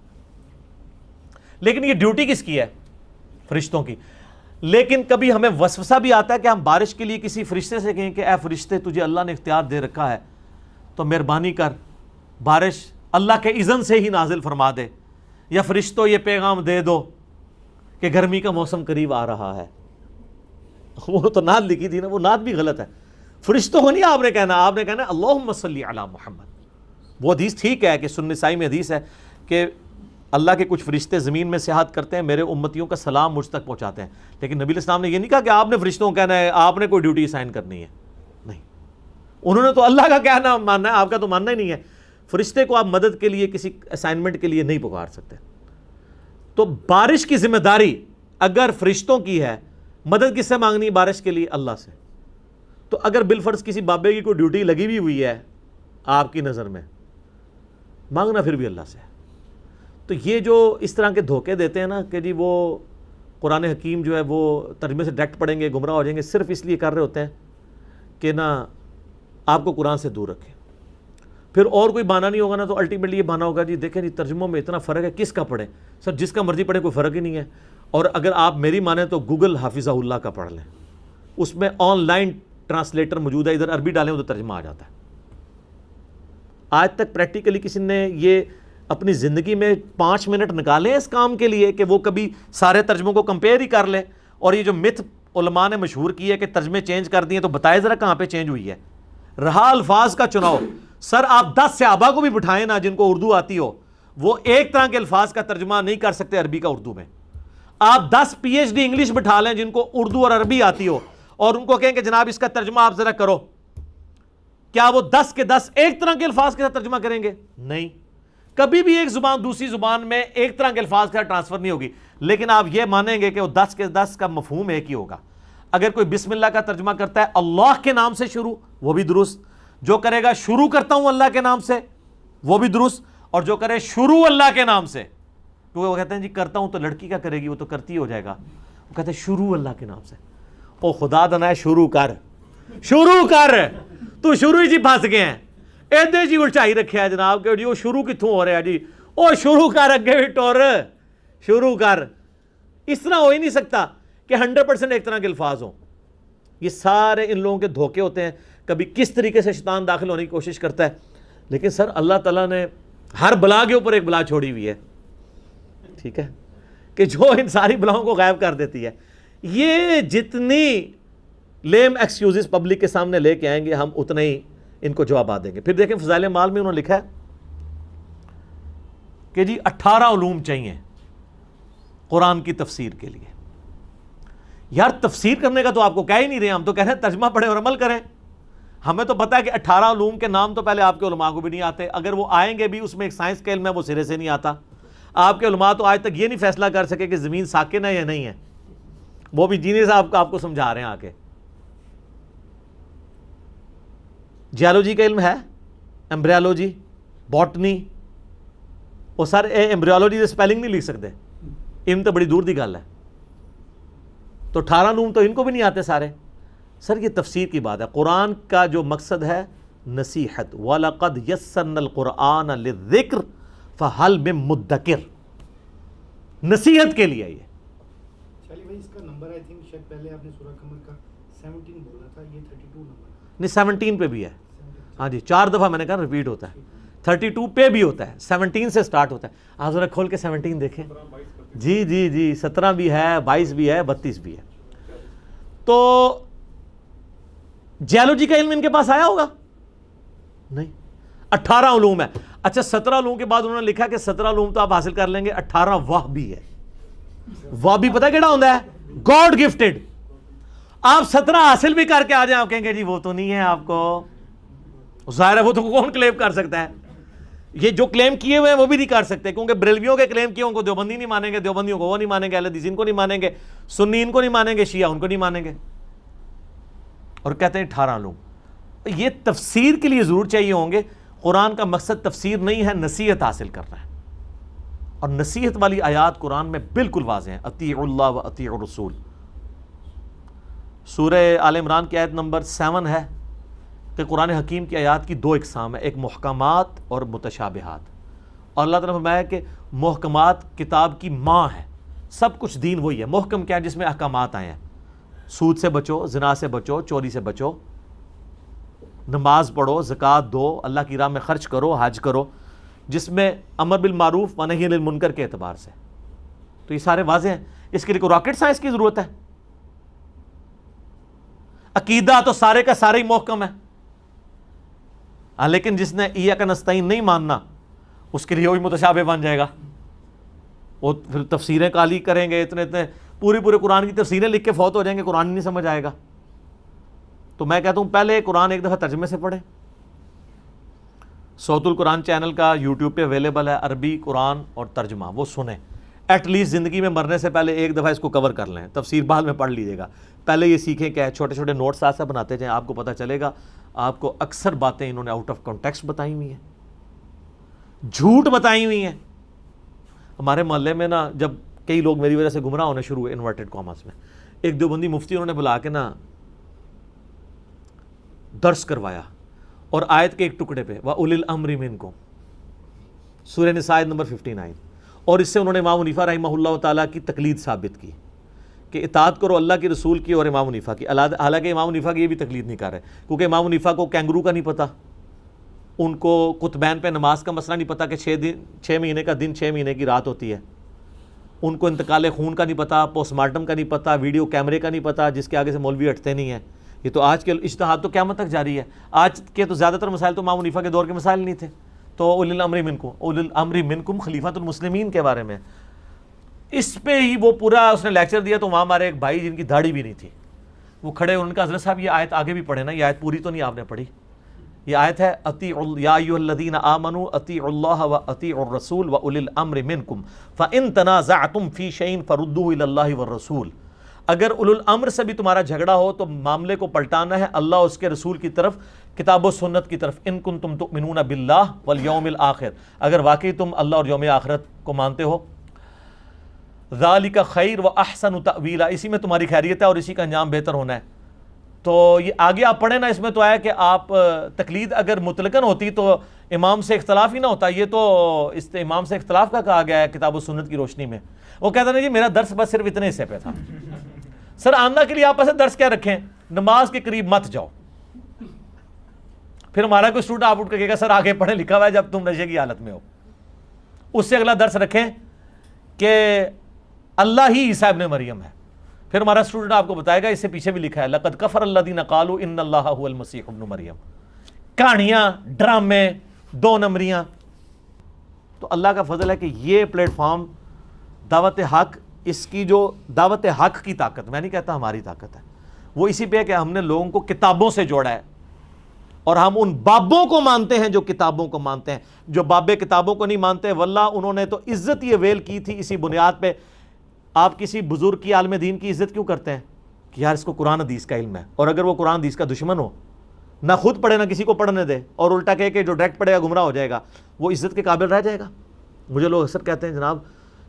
[SPEAKER 2] لیکن یہ ڈیوٹی کس کی ہے؟ فرشتوں کی. لیکن کبھی ہمیں وسوسہ بھی آتا ہے کہ ہم بارش کے لیے کسی فرشتے سے کہیں کہ اے فرشتے تجھے اللہ نے اختیار دے رکھا ہے تو مہربانی کر بارش اللہ کے اذن سے ہی نازل فرما دے، یا فرشتوں یہ پیغام دے دو کہ گرمی کا موسم قریب آ رہا ہے. وہ تو نعت لکھی تھی نا، وہ نعت بھی غلط ہے. فرشتوں کو نہیں آپ نے کہنا، آپ نے کہنا اللہم صلی علی محمد. وہ حدیث ٹھیک ہے کہ سنن نسائی میں حدیث ہے کہ اللہ کے کچھ فرشتے زمین میں سیاحت کرتے ہیں، میرے امتیوں کا سلام مجھ تک پہنچاتے ہیں. لیکن نبی علیہ السلام نے یہ نہیں کہا کہ آپ نے فرشتوں کو کہنا ہے، آپ نے کوئی ڈیوٹی اسائن کرنی ہے. نہیں، انہوں نے تو اللہ کا کہنا ماننا ہے، آپ کا تو ماننا ہی نہیں ہے. فرشتے کو آپ مدد کے لیے کسی اسائنمنٹ کے لیے نہیں پکار سکتے. تو بارش کی ذمہ داری اگر فرشتوں کی ہے، مدد کس سے مانگنی ہے بارش کے لیے؟ اللہ سے. تو اگر بالفرض کسی بابے کی کوئی ڈیوٹی لگی بھی ہوئی ہے آپ کی نظر میں، مانگنا پھر بھی اللہ سے. تو یہ جو اس طرح کے دھوکے دیتے ہیں نا کہ جی وہ قرآن حکیم جو ہے وہ ترجمے سے ڈائریکٹ پڑھیں گے گمراہ ہو جائیں گے، صرف اس لیے کر رہے ہوتے ہیں کہ نا آپ کو قرآن سے دور رکھیں. پھر اور کوئی بہانہ نہیں ہوگا نا تو الٹیمیٹلی یہ بہانہ ہوگا جی دیکھیں جی ترجموں میں اتنا فرق ہے، کس کا پڑھیں؟ سر جس کا مرضی پڑھیں، کوئی فرق ہی نہیں ہے. اور اگر آپ میری مانیں تو گوگل حافظہ اللہ کا پڑھ لیں، اس میں آن لائن ٹرانسلیٹر موجود ہے، ادھر عربی ڈالیں ادھر ترجمہ آ جاتا ہے. آج تک پریکٹیکلی کسی نے یہ اپنی زندگی میں 5 منٹ نکالیں اس کام کے لیے کہ وہ کبھی سارے ترجموں کو کمپیئر ہی کر لے؟ اور یہ جو متھ علماء نے مشہور کی ہے کہ ترجمے چینج کر دیے، تو بتائے ذرا کہاں پہ چینج ہوئی ہے؟ رہا الفاظ کا چناؤ. سر آپ 10 صحابہ کو بھی بٹھائیں نا جن کو اردو آتی ہو، وہ ایک طرح کے الفاظ کا ترجمہ نہیں کر سکتے عربی کا اردو میں. آپ 10 PhD انگلش بٹھا لیں جن کو اردو اور عربی آتی ہو، اور ان کو کہیں کہ جناب اس کا ترجمہ آپ ذرا کرو، کیا وہ 10 کے 10 ایک طرح کے الفاظ کے ساتھ ترجمہ کریں گے؟ نہیں. کبھی بھی ایک زبان دوسری زبان میں ایک طرح کے الفاظ کا ٹرانسفر نہیں ہوگی. لیکن آپ یہ مانیں گے کہ وہ 10 کے 10 کا مفہوم ایک ہی ہوگا. اگر کوئی بسم اللہ کا ترجمہ کرتا ہے اللہ کے نام سے شروع، وہ بھی درست. جو کرے گا شروع کرتا ہوں اللہ کے نام سے، وہ بھی درست. اور جو کرے شروع اللہ کے نام سے، تو وہ کہتے ہیں جی کرتا ہوں تو لڑکی کا کرے گی، وہ تو کرتی ہو جائے گا. وہ کہتے ہیں شروع اللہ کے نام سے. او خدا دنا ہے، شروع کر، شروع کر. تو شروع ہی جی پھنس گئے ہیں، ایدے جی اچھائی رکھے ہے جناب کہ جی وہ شروع کتوں ہو رہا ہے جی، او شروع کر اگے بھی ٹور، شروع کر. اس طرح ہو ہی نہیں سکتا کہ 100% ایک طرح کے الفاظ ہوں. یہ سارے ان لوگوں کے دھوکے ہوتے ہیں. کبھی کس طریقے سے شیطان داخل ہونے کی کوشش کرتا ہے. لیکن سر اللہ تعالیٰ نے ہر بلا کے اوپر ایک بلا چھوڑی ہوئی ہے، ٹھیک ہے، کہ جو ان ساری بلاؤں کو غائب کر دیتی ہے. یہ جتنی لیم ایکسکیوزز پبلک کے سامنے لے کے آئیں گے ہم اتنے ہی ان کو جوابات دیں گے. پھر دیکھیں فضائل مال میں انہوں نے لکھا ہے کہ جی 18 علوم چاہیے قرآن کی تفسیر کے لیے. یار تفسیر کرنے کا تو آپ کو کہہ ہی نہیں رہے، ہم تو کہہ رہے ہیں ترجمہ پڑھیں اور عمل کریں. ہمیں تو پتہ ہے کہ 18 علوم کے نام تو پہلے آپ کے علماء کو بھی نہیں آتے. اگر وہ آئیں گے بھی اس میں ایک سائنس کا علم ہے، وہ سرے سے نہیں آتا. آپ کے علماء تو آج تک یہ نہیں فیصلہ کر سکے کہ زمین ساکن ہے یا نہیں ہے. وہ بھی جینی صاحب آپ کو سمجھا رہے ہیں آ کے. جیالوجی کا علم ہے، ایمبریالوجی، باٹنی. وہ سر ایمبریالوجی سے سپیلنگ نہیں لکھ سکتے، علم تو بڑی دور دی گل ہے. تو 18 علوم تو ان کو بھی نہیں آتے سارے. سر یہ تفسیر کی بات ہے. قرآن کا جو مقصد ہے نصیحت، وَلَقَدْ يَسَّرْنَا الْقُرْآنَ لِلذِّكْرِ فَهَلْ مِن مُدَّكِرٍ، نصیحت کے لیے. یہ
[SPEAKER 1] چلیے بھائی اس کا نمبر آئی تھنک شاید پہلے آپ نے سورہ قمر کا 17 بولا تھا، یہ 32 نمبر
[SPEAKER 2] نہیں 17 پہ بھی ہے. ہاں جی 4 دفعہ میں نے کہا ریپیٹ ہوتا ہے. 32 پہ بھی ہوتا ہے، 17 سے سٹارٹ ہوتا ہے. آپ ذرا کھول کے 17 دیکھیں. جی جی جی 17 بھی ہے، 22 بھی ہے، 32 بھی ہے. تو جیالوجی کا علم ان کے پاس آیا ہوگا؟ نہیں. 18 علوم ہے. اچھا 17 علوم کے بعد انہوں نے لکھا کہ 17 علوم تو آپ حاصل کر لیں گے، 18 واہ بھی ہے. واہ بھی پتہ کیڑا ہوتا ہے؟ God gifted. آپ 17 حاصل بھی کر کے آ جائیں، آپ کہیں گے جی وہ تو نہیں ہے آپ کو. ظاہر ہے وہ تو کون کلیم کر سکتا ہے؟ یہ جو کلیم کیے ہوئے ہیں وہ بھی نہیں کر سکتے، کیونکہ بریلویوں کے کلیم کیے ان کو دیوبندی نہیں مانیں گے، دیوبندیوں کو وہ نہیں مانیں گے، اہل حدیث ان کو نہیں مانیں گے، سنی ان کو نہیں مانیں گے، شیعہ ان کو نہیں مانیں گے. اور کہتے ہیں 18 علوم. یہ تفسیر کے لیے ضرور چاہیے ہوں گے. قرآن کا مقصد تفسیر نہیں ہے، نصیحت حاصل کرنا ہے. اور نصیحت والی آیات قرآن میں بالکل واضح ہیں، اطیعوا اللہ و اطیعوا الرسول۔ سورہ آل عمران کی آیت نمبر 7 ہے کہ قرآن حکیم کی آیات کی 2 اقسام ہیں، ایک محکمات اور متشابہات۔ اور اللہ تعالیٰ نے فرمایا کہ محکمات کتاب کی ماں ہے، سب کچھ دین وہی ہے۔ محکم کیا ہے؟ جس میں احکامات آئے ہیں، سود سے بچو، زنا سے بچو، چوری سے بچو، نماز پڑھو، زکوٰۃ دو، اللہ کی راہ میں خرچ کرو، حج کرو، جس میں امر بالمعروف و نہی عن المنکر کے اعتبار سے۔ تو یہ سارے واضح ہیں، اس کے لیے کوئی راکٹ سائنس کی ضرورت ہے؟ عقیدہ تو سارے کا سارے ہی محکم ہے، لیکن جس نے ایاک نستعین نہیں ماننا اس کے لیے وہی متشابہ بن جائے گا۔ وہ پھر تفسیریں کالی کریں گے، اتنے پورے قرآن کی تفسیریں لکھ کے فوت ہو جائیں گے، قرآن نہیں سمجھ آئے گا۔ تو میں کہتا ہوں پہلے قرآن ایک دفعہ ترجمے سے پڑھیں۔ صوت القرآن چینل کا یوٹیوب پہ اویلیبل ہے، عربی قرآن اور ترجمہ، وہ سنیں۔ ایٹ لیسٹ زندگی میں مرنے سے پہلے ایک دفعہ اس کو کور کر لیں، تفسیر بعد میں پڑھ لیجیے گا، پہلے یہ سیکھیں کیا ہے، چھوٹے چھوٹے نوٹس ساتھ بناتے جائیں، آپ کو پتہ چلے گا آپ کو اکثر باتیں انہوں نے آؤٹ آف کانٹیکسٹ بتائی ہوئی ہیں، جھوٹ بتائی ہوئی ہیں۔ ہمارے محلے میں نا جب کئی لوگ میری وجہ سے گمراہ ہونے شروع ہوئے انورٹڈ کاماس میں، ایک دیوبندی مفتی انہوں نے بلا کے نا درس کروایا، اور آیت کے ایک ٹکڑے پہ وَأُولِي الْأَمْرِ مِنْكُمْ، سورہ نساء نمبر 59، اور اس سے انہوں نے امام حنیفہ رحمہ اللہ تعالیٰ کی تقلید ثابت کی کہ اطاعت کرو اللہ کی رسول کی اور امام حنیفہ کی۔ حالانکہ امام حنیفہ کی یہ بھی تقلید نہیں کر رہے، کیونکہ امام حنیفہ کو کینگرو کا نہیں پتہ، ان کو قطبین پہ نماز کا مسئلہ نہیں پتہ کہ 6 مہینے کا دن 6 مہینے کی رات ہوتی ہے، ان کو انتقال خون کا نہیں پتہ، پوسٹ مارٹم کا نہیں پتہ، ویڈیو کیمرے کا نہیں پتہ، جس کے آگے سے مولوی ہٹتے نہیں ہیں۔ یہ تو آج کے اجتہاد تو قیامت تک جاری ہے، آج کے تو زیادہ تر مسائل تو امام حنیفہ کے دور کے مسائل نہیں تھے۔ تو اولی الامر منکم، اولی الامر منکم خلیفۃ المسلمین کے بارے میں اس پہ ہی وہ پورا اس نے لیکچر دیا۔ تو وہاں ہمارے ایک بھائی جن کی داڑھی بھی نہیں تھی وہ کھڑے، ان کا حضرت صاحب یہ آیت آگے بھی پڑھے نا، یہ آیت پوری تو نہیں آپ نے پڑھی، یہ آیت ہے یا ایھا الذین آمنوا اطیعوا اللہ واطیعوا الرسول واولی الامر منکم فان تنازعتم فی شیء فردوہ الی اللہ والرسول۔ اگر اولو الامر سے بھی تمہارا جھگڑا ہو تو معاملے کو پلٹانا ہے اللہ اور اس کے رسول کی طرف، کتاب و سنت کی طرف۔ ان کنتم تؤمنون باللہ والیوم الآخر، اگر واقعی تم اللہ اور یوم آخرت کو مانتے ہو، ذالک خیر و احسن تأویلا، اسی میں تمہاری خیریت ہے اور اسی کا انجام بہتر ہونا ہے۔ تو یہ آگے آپ پڑھیں نا، اس میں تو آیا کہ آپ تقلید اگر مطلقاً ہوتی تو امام سے اختلاف ہی نہ ہوتا، یہ تو اس امام سے اختلاف کا کہا گیا ہے کتاب و سنت کی روشنی میں۔ وہ کہتا نا جی میرا درس بس صرف اتنے حصے پہ تھا۔ سر آندہ کے لیے آپ ایسے درس کیا رکھیں، نماز کے قریب مت جاؤ۔ پھر ہمارا کوئی اسٹوڈنٹ آپ اٹھ کے کہے گا سر آگے پڑھے لکھا ہوا ہے جب تم نشے کی حالت میں ہو، اس سے اگلا درس رکھیں کہ اللہ ہی عیسیٰ ابن مریم ہے، پھر ہمارا اسٹوڈنٹ آپ کو بتائے گا اس سے پیچھے بھی لکھا ہے لقد کفر الذین قالوا ان اللہ هو المسیح ابن مریم۔ کہانیاں، ڈرامے، 2 نمبریاں۔ تو اللہ کا فضل ہے کہ یہ پلیٹ فارم دعوت حق، اس کی جو دعوت حق کی طاقت، میں نہیں کہتا ہماری طاقت ہے، وہ اسی پہ ہے کہ ہم نے لوگوں کو کتابوں سے جوڑا ہے، اور ہم ان بابوں کو مانتے ہیں جو کتابوں کو مانتے ہیں۔ جو بابے کتابوں کو نہیں مانتے واللہ انہوں نے تو عزت یہ ویل کی تھی اسی بنیاد پہ۔ آپ کسی بزرگ کی عالم دین کی عزت کیوں کرتے ہیں کہ یار اس کو قرآن حدیث کا علم ہے، اور اگر وہ قرآن حدیث کا دشمن ہو، نہ خود پڑھے نہ کسی کو پڑھنے دے، اور الٹا کہے کہ جو ڈائریکٹ پڑھے گا گمراہ ہو جائے گا، وہ عزت کے قابل رہ جائے گا؟ مجھے لوگ اکثر کہتے ہیں جناب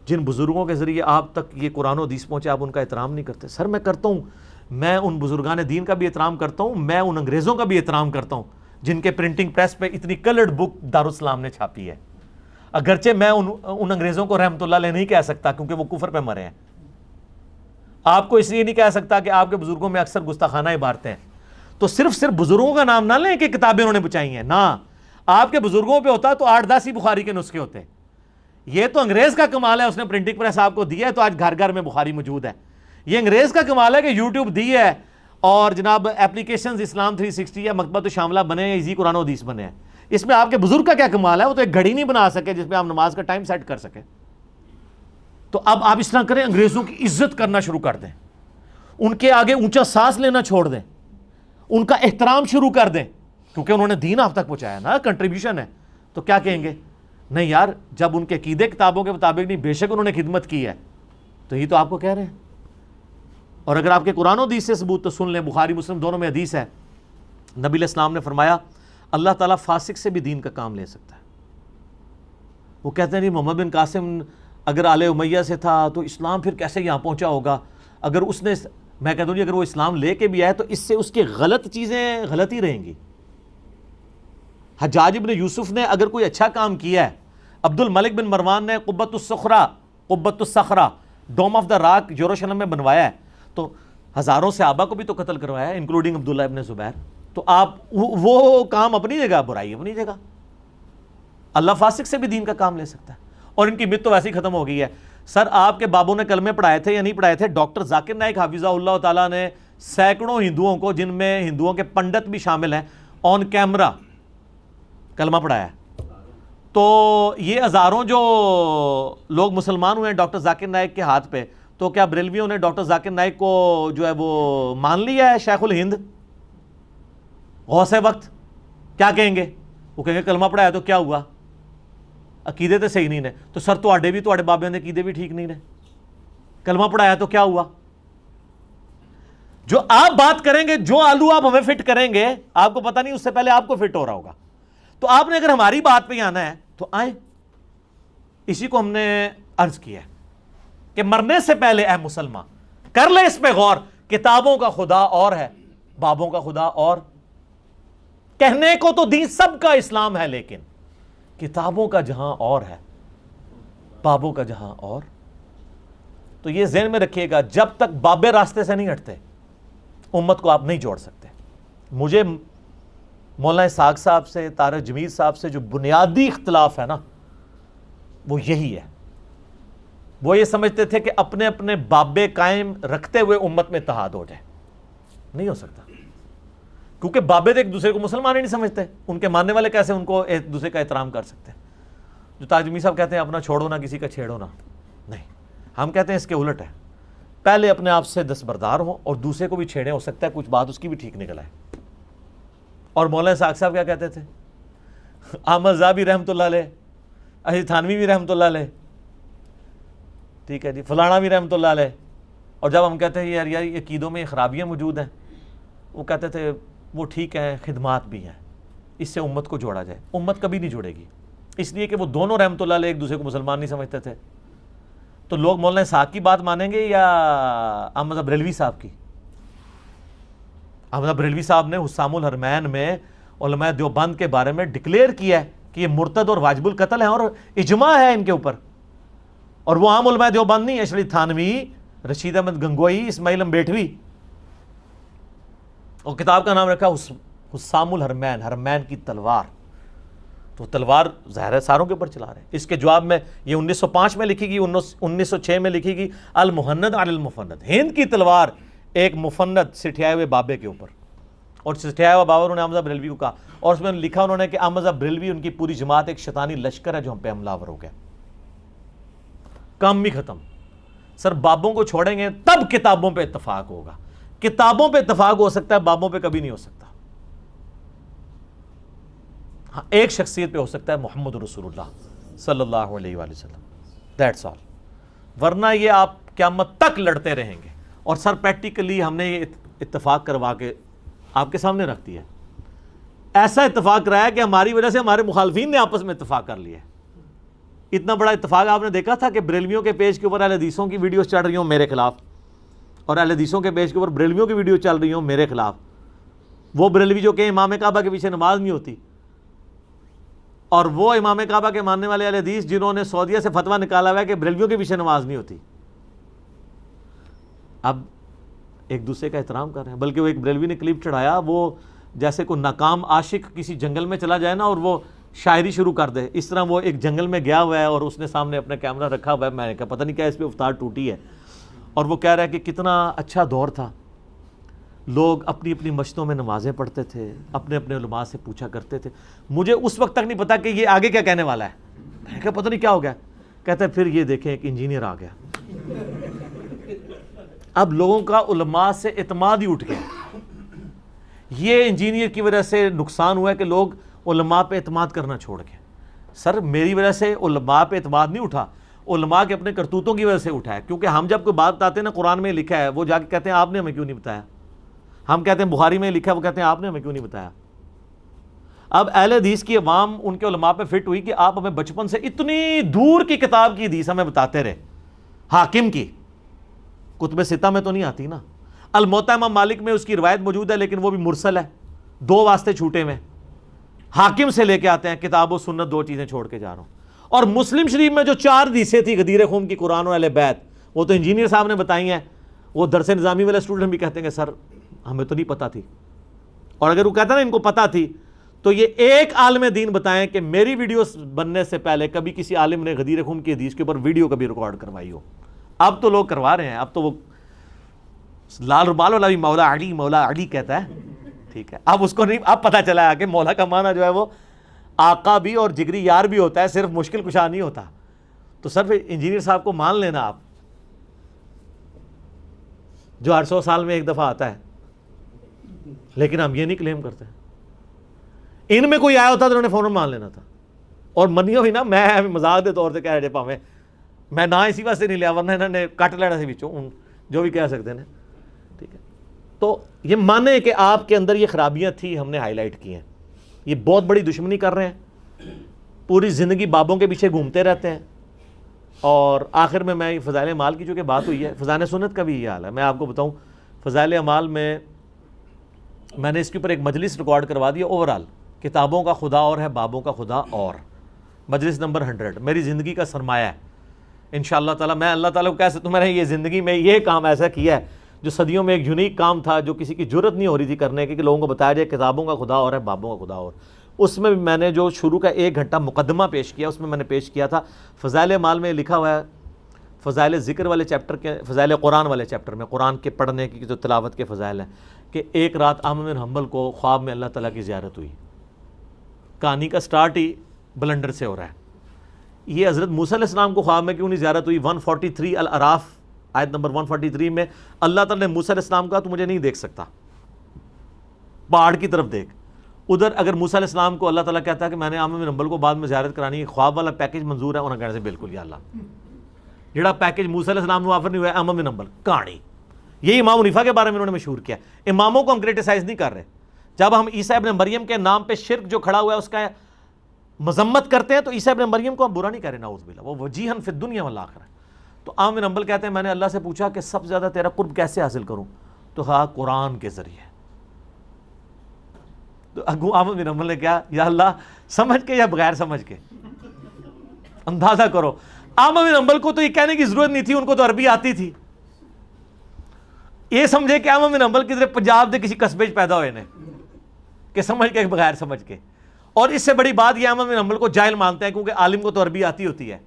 [SPEAKER 2] جن بزرگوں کے ذریعے آپ تک یہ قرآن و حدیث پہنچے آپ ان کا احترام نہیں کرتے۔ سر میں کرتا ہوں، میں ان بزرگان دین کا بھی احترام کرتا ہوں، میں ان انگریزوں کا بھی احترام کرتا ہوں جن کے پرنٹنگ پریس پہ اتنی کلرڈ بک دارالاسلام نے چھاپی ہے، اگرچہ میں ان انگریزوں کو رحمت اللہ علیہ نہیں کہہ سکتا کیونکہ وہ کفر پہ مرے ہیں۔ آپ کو اس لیے نہیں کہہ سکتا کہ آپ کے بزرگوں میں اکثر گستاخانہ عبارتیں ہیں۔ تو صرف بزرگوں کا نام نہ لیں کہ کتابیں انہوں نے بچائی ہیں، نہ، آپ کے بزرگوں پہ ہوتا تو 8-10 ہی بخاری کے نسخے ہوتے۔ یہ تو انگریز کا کمال ہے، اس نے پرنٹنگ پریس آپ کو دی ہے تو آج گھر گھر میں بخاری موجود ہے۔ یہ انگریز کا کمال ہے کہ یوٹیوب دی ہے اور جناب اپلیکیشنز اسلام 360 یا مکتبۃ الشاملہ بنے ہیں، ایزی قرآن و حدیث بنے ہیں۔ اس میں آپ کے بزرگ کا کیا کمال ہے؟ وہ تو ایک گھڑی نہیں بنا سکے جس میں آپ نماز کا ٹائم سیٹ کر سکیں۔ تو اب آپ اس طرح کریں، انگریزوں کی عزت کرنا شروع کر دیں، ان کے آگے اونچا سانس لینا چھوڑ دیں، ان کا احترام شروع کر دیں، کیونکہ انہوں نے دین آپ تک پہنچایا نا، کنٹریبیوشن ہے۔ تو کیا کہیں گے؟ نہیں یار جب ان کے عقیدے کتابوں کے مطابق نہیں، بے شک انہوں نے خدمت کی ہے، تو یہ تو آپ کو کہہ رہے ہیں۔ اور اگر آپ کے قرآن و حدیث سے ثبوت تو سن لیں، بخاری مسلم دونوں میں حدیث ہے، نبی علیہ السلام نے فرمایا اللہ تعالیٰ فاسق سے بھی دین کا کام لے سکتا ہے۔ وہ کہتے ہیں نہیں محمد بن قاسم اگر آل امیہ سے تھا تو اسلام پھر کیسے یہاں پہنچا ہوگا، اگر اس نے، میں کہتا ہوں جی اگر وہ اسلام لے کے بھی آئے تو اس سے اس کی غلط چیزیں غلط ہی رہیں گی۔ حجاج ابن یوسف نے اگر کوئی اچھا کام کیا ہے، عبد الملک بن مروان نے قبۃ الصخرہ ڈوم آف دا راک یروشلم میں بنوایا ہے، تو ہزاروں صحابہ کو بھی تو قتل کروایا ہے انکلوڈنگ عبداللہ ابن زبیر۔ تو آپ وہ کام اپنی جگہ، برائی اپنی جگہ، اللہ فاسق سے بھی دین کا کام لے سکتا ہے، اور ان کی مت تو ویسے ہی ختم ہو گئی ہے۔ سر آپ کے بابوں نے کلمے پڑھائے تھے یا نہیں پڑھائے تھے؟ ڈاکٹر ذاکر نائک حافظہ اللہ تعالیٰ نے سینکڑوں ہندوؤں کو، جن میں ہندوؤں کے پنڈت بھی شامل ہیں، آن کیمرہ کلمہ پڑھایا ہے۔ تو یہ ہزاروں جو لوگ مسلمان ہوئے ہیں ڈاکٹر ذاکر نائک کے ہاتھ پہ، تو کیا بریلویوں نے ڈاکٹر ذاکر نائک کو جو ہے وہ مان لیا ہے شیخ الہند، غوث وقت؟ کیا کہیں گے؟ وہ کہیں گے کلمہ پڑھایا تو کیا ہوا، عقیدے تو صحیح نہیں نے۔ تو سر تواڈے بھی، تواڈے بابے نے عقیدے بھی ٹھیک نہیں نے، کلمہ پڑھایا تو کیا ہوا؟ جو آپ بات کریں گے، جو آلو آپ ہمیں فٹ کریں گے، آپ کو پتہ نہیں اس سے پہلے آپ کو فٹ ہو رہا ہوگا۔ تو آپ نے اگر ہماری بات پہ آنا ہے تو آئیں۔ اسی کو ہم نے عرض کیا ہے کہ مرنے سے پہلے اے مسلمان کر لے اس پہ غور، کتابوں کا خدا اور ہے، بابوں کا خدا اور۔ کہنے کو تو دین سب کا اسلام ہے، لیکن کتابوں کا جہاں اور ہے، بابوں کا جہاں اور۔ تو یہ ذہن میں رکھیے گا، جب تک بابے راستے سے نہیں ہٹتے امت کو آپ نہیں جوڑ سکتے۔ مجھے مولانا اسحاق صاحب سے، طارق جمیل صاحب سے جو بنیادی اختلاف ہے نا، وہ یہی ہے۔ وہ یہ سمجھتے تھے کہ اپنے اپنے بابے قائم رکھتے ہوئے امت میں اتحاد ہو جائے، نہیں ہو سکتا، کیونکہ بابے تو ایک دوسرے کو مسلمان ہی نہیں سمجھتے، ان کے ماننے والے کیسے ان کو ایک دوسرے کا احترام کر سکتے ہیں؟ جو طارق جمیل صاحب کہتے ہیں اپنا چھوڑو نہ کسی کا چھیڑو نہ، نہیں، ہم کہتے ہیں اس کے الٹ ہے، پہلے اپنے آپ سے دستبردار ہوں اور دوسرے کو بھی چھیڑیں، ہو سکتا ہے کچھ بات اس کی بھی ٹھیک نکل آئے۔ اور مولانا اسحاق صاحب کیا کہتے تھے؟ احمد زابی رحمۃ اللہ علیہ، علی تھانوی بھی رحمۃ اللہ علیہ، ٹھیک ہے جی، فلانا بھی رحمۃ اللہ علیہ، اور جب ہم کہتے ہیں یار یہ عقیدوں میں خرابیاں موجود ہیں، وہ کہتے تھے وہ ٹھیک ہیں، خدمات بھی ہیں، اس سے امت کو جوڑا جائے۔ امت کبھی نہیں جوڑے گی، اس لیے کہ وہ دونوں رحمۃ اللہ علیہ ایک دوسرے کو مسلمان نہیں سمجھتے تھے۔ تو لوگ مولانا اسحاق کی بات مانیں گے یا احمد بریلوی صاحب کی؟ احمد بریلوی صاحب نے حسام الحرمین میں علماء دیوبند کے بارے میں ڈکلیئر کیا ہے کہ یہ مرتد اور واجب القتل ہیں، اور اجماع ہے ان کے اوپر، اور وہ عام علماء دیوبند نہیں، اشرف تھانوی، رشید احمد گنگوئی، اسماعیل امبیٹوی، اور کتاب کا نام رکھا حسام الحرمین، حرمین کی تلوار۔ تو تلوار ظاہر ہے ساروں کے اوپر چلا رہے ہیں۔ اس کے جواب میں یہ 1905 میں لکھی گئی، 1906 میں لکھی گئی، المحند علی المفند، ہند کی تلوار ایک مفند سٹھیائے ہوئے بابے کے اوپر، اور سٹھیائے ہوا بابا انہوں نے احمد بریلوی کو کہا، اور اس میں لکھا انہوں نے کہ احمد بریلوی ان کی پوری جماعت ایک شیطانی لشکر ہے جو ہم پہ حملہ آور ہو گیا۔ کام بھی ختم۔ سر بابوں کو چھوڑیں گے تب کتابوں پہ اتفاق ہوگا، کتابوں پہ اتفاق ہو سکتا ہے، بابوں پہ کبھی نہیں ہو سکتا۔ ہاں ایک شخصیت پہ ہو سکتا ہے، محمد رسول اللہ صلی اللہ علیہ وآلہ وسلم، دیٹس آل، ورنہ یہ آپ قیامت تک لڑتے رہیں گے۔ اور سر پریکٹیکلی ہم نے یہ اتفاق کروا کے آپ کے سامنے رکھ دیا ہے، ایسا اتفاق کرایا کہ ہماری وجہ سے ہمارے مخالفین نے آپس میں اتفاق کر لیا ہے۔ اتنا بڑا اتفاق آپ نے دیکھا تھا کہ بریلویوں کے پیج کے اوپر اہل حدیثوں کی ویڈیوز چل رہی ہوں میرے خلاف، اور اہل حدیثوں کے پیج کے اوپر بریلویوں کی ویڈیو چل رہی ہوں میرے خلاف۔ وہ بریلوی جو کہ امام کعبہ کے پیچھے نماز نہیں ہوتی، اور وہ امام کعبہ کے ماننے والے اہل حدیث جنہوں نے سعودیہ سے فتویٰ نکالا ہوا ہے کہ بریلویوں کے پیچھے نماز نہیں ہوتی، اب ایک دوسرے کا احترام کر رہے ہیں۔ بلکہ وہ ایک بریلوی نے کلپ چڑھایا، وہ جیسے کوئی ناکام عاشق کسی جنگل میں چلا جائے نا اور وہ شاعری شروع کر دے، اس طرح وہ ایک جنگل میں گیا ہوا ہے اور اس نے سامنے اپنا کیمرہ رکھا ہوا ہے، میں نے کہا پتہ نہیں کیا اس پہ افطار ٹوٹی ہے، اور وہ کہہ رہا ہے کہ کتنا اچھا دور تھا، لوگ اپنی اپنی مسجدوں میں نمازیں پڑھتے تھے، اپنے اپنے علماء سے پوچھا کرتے تھے۔ مجھے اس وقت تک نہیں پتا کہ یہ آگے کیا کہنے والا ہے، میں نے کہا پتہ نہیں کیا ہو گیا، کہتا ہے پھر یہ دیکھیں ایک انجینئر آ گیا۔ اب لوگوں کا علماء سے اعتماد ہی اٹھ گیا، یہ انجینئر کی وجہ سے نقصان ہوا ہے کہ لوگ علماء پہ اعتماد کرنا چھوڑ گئے۔ سر میری وجہ سے علماء پہ اعتماد نہیں اٹھا، علماء کے اپنے کرتوتوں کی وجہ سے اٹھا ہے، کیونکہ ہم جب کوئی بات بتاتے ہیں نا قرآن میں لکھا ہے، وہ جا کے کہتے ہیں آپ نے ہمیں کیوں نہیں بتایا، ہم کہتے ہیں بخاری میں لکھا ہے، وہ کہتے ہیں آپ نے ہمیں کیوں نہیں بتایا۔ اب اہل حدیث کی عوام ان کے علماء پہ فٹ ہوئی کہ آپ ہمیں بچپن سے اتنی دور کی کتاب کی حدیث ہمیں بتاتے رہے، حاکم کی، کتب ستہ میں تو نہیں آتی نا، الموطا امام مالک میں اس کی روایت موجود ہے لیکن وہ بھی مرسل ہے، 2 واسطے چھوٹے میں، حاکم سے لے کے آتے ہیں، کتاب و سنت 2 چیزیں چھوڑ کے جا رہا ہوں. اور مسلم شریف میں جو 4 حدیثیں تھی غدیر خم کی، قرآن اور اہل بیت، وہ تو انجینئر صاحب نے بتائی ہیں، وہ درس نظامی والے اسٹوڈنٹ بھی کہتے ہیں کہ سر ہمیں تو نہیں پتہ تھی. اور اگر وہ کہتا نا ان کو پتہ تھی تو یہ ایک عالم دین بتائیں کہ میری ویڈیوز بننے سے پہلے کبھی کسی عالم نے غدیر خم کی حدیث کے اوپر ویڈیو کبھی ریکارڈ کروائی ہو. اب تو لوگ کروا رہے ہیں، اب تو وہ لال رومال والا بھی مولا علی کہتا ہے، ٹھیک ہے. اب اس کو نہیں، اب پتہ چلا ہے کہ مولا کا معنی جو ہے وہ آقا بھی اور جگری یار بھی ہوتا ہے، صرف مشکل کشا نہیں ہوتا. تو صرف انجینئر صاحب کو مان لینا آپ، جو 800 سال میں ایک دفعہ آتا ہے. لیکن ہم یہ نہیں کلیم کرتے. ان میں کوئی آیا ہوتا تو انہوں نے فوراً مان لینا تھا. اور منیو بھی نا، میں مذاق کے طور سے کہہ رہے پاویں میں نہ اسی واسطے نہیں لیا، ورنہ انہوں نے کٹ لینا سے بچوں جو بھی کہہ سکتے ہیں، ٹھیک ہے. تو یہ مانے کہ آپ کے اندر یہ خرابیاں تھیں، ہم نے ہائی لائٹ کی ہیں. یہ بہت بڑی دشمنی کر رہے ہیں، پوری زندگی بابوں کے پیچھے گھومتے رہتے ہیں. اور آخر میں فضائل اعمال کی چونکہ بات ہوئی ہے، فضائل سنت کا بھی یہ حال ہے. میں آپ کو بتاؤں، فضائل اعمال میں نے اس کے اوپر ایک مجلس ریکارڈ کروا دیا، اوورال کتابوں کا خدا اور ہے، بابوں کا خدا اور، مجلس نمبر 100 میری زندگی کا سرمایہ ہے انشاءاللہ تعالی. میں اللہ تعالیٰ کو کہہ سکتا ہوں میں نے یہ زندگی میں یہ کام ایسا کیا ہے جو صدیوں میں ایک یونیک کام تھا، جو کسی کی جرت نہیں ہو رہی تھی کرنے کی، کہ لوگوں کو بتایا جائے کتابوں کا خدا اور ہے، بابوں کا خدا اور. اس میں بھی میں نے جو شروع کا 1 گھنٹہ مقدمہ پیش کیا، اس میں نے پیش کیا تھا فضائل اعمال میں لکھا ہوا ہے، فضائل ذکر والے چیپٹر کے، فضائل قرآن والے چیپٹر میں، قرآن کے پڑھنے کی جو تلاوت کے فضائل ہیں، کہ ایک رات احمد بن حنبل کو خواب میں اللہ تعالیٰ کی زیارت ہوئی. کہانی کا سٹارٹ ہی بلنڈر سے ہو رہا ہے. یہ حضرت موسیٰ علیہ السلام کو خواب میں کیوں نہیں زیارت ہوئی؟ 143 الاعراف آیت نمبر 143 میں اللہ تعالیٰ نے موسیٰ علیہ السلام کہا تو مجھے نہیں دیکھ سکتا، پہاڑ کی طرف دیکھ. ادھر اگر موسیٰ علیہ السلام کو اللہ تعالیٰ کہتا ہے کہ میں نے احمد بن حنبل کو بعد میں زیارت کرانی ہے، خواب والا پیکج منظور ہے، انہوں نے کہنے سے بالکل یا اللہ، جڑا پیکج موسیٰ علیہ السلام کو آفر نہیں ہوا ہے احمد بن حنبل کہانی. یہی امام حنیفہ کے بارے میں انہوں نے مشہور کیا. اماموں کو ہم کریٹیسائز نہیں کر رہے. جب ہم عیسیٰ ابن مریم کے نام پہ شرک جو کھڑا ہوا ہے اس کا مذمت کرتے ہیں تو عیسیٰ ابن مریم کو ہم برا نہیں کہہ رہے، نعوذ باللہ، وہ وجیہن فی الدنیا والآخرہ. تو احمد بن حنبل کہتے ہیں میں نے اللہ سے پوچھا کہ سب سے زیادہ تیرا قرب کیسے حاصل کروں؟ تو کہا قرآن کے ذریعے. تو احمد بن حنبل نے کہا یا اللہ سمجھ کے یا بغیر سمجھ کے؟ اندازہ کرو. احمد بن حنبل کو تو یہ کہنے کی ضرورت نہیں تھی، ان کو تو عربی آتی تھی. یہ سمجھے کہ احمد بن حنبل کدھر پنجاب دے کسی قصبے پیدا ہوئے نے، کہ سمجھ کے بغیر سمجھ کے. اور اس سے بڑی بات یہ احمد بن حنبل کو جاہل مانتے ہیں کیونکہ عالم کو تو عربی آتی ہوتی ہے.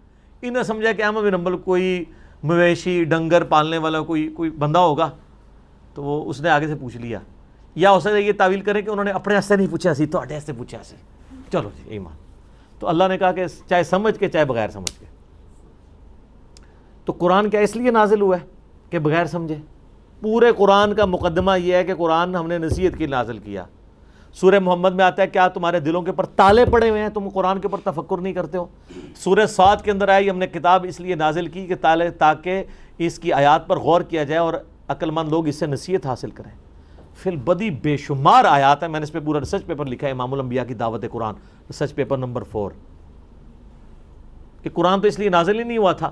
[SPEAKER 2] انہوں نے سمجھا کہ احمد بن حنبل کوئی مویشی ڈنگر پالنے والا کوئی بندہ ہوگا، تو وہ اس نے آگے سے پوچھ لیا. یا ہو سکتا ہے یہ تعویل کریں کہ انہوں نے اپنے ہاتھ سے نہیں پوچھا سی، تو ہاتھ سے پوچھا سی، چلو جی ایمان. تو اللہ نے کہا کہ چاہے سمجھ کے چاہے بغیر سمجھ کے. تو قرآن کیا اس لیے نازل ہوا ہے کہ بغیر سمجھے؟ پورے قرآن کا مقدمہ یہ ہے کہ قرآن ہم نے نصیحت کی نازل کیا. سورہ محمد میں آتا ہے کیا تمہارے دلوں کے اوپر تالے پڑے ہوئے ہیں، تم قرآن کے اوپر تفکر نہیں کرتے ہو؟ سورہ صاد کے اندر آئی ہم نے کتاب اس لیے نازل کی کہ تاکہ اس کی آیات پر غور کیا جائے اور عقل مند لوگ اس سے نصیحت حاصل کریں. فی البدی بے شمار آیات ہیں، میں نے اس پہ پورا ریسرچ پیپر لکھا ہے، امام الانبیاء کی دعوت قرآن، ریسرچ پیپر نمبر 4. کہ قرآن تو اس لیے نازل ہی نہیں ہوا تھا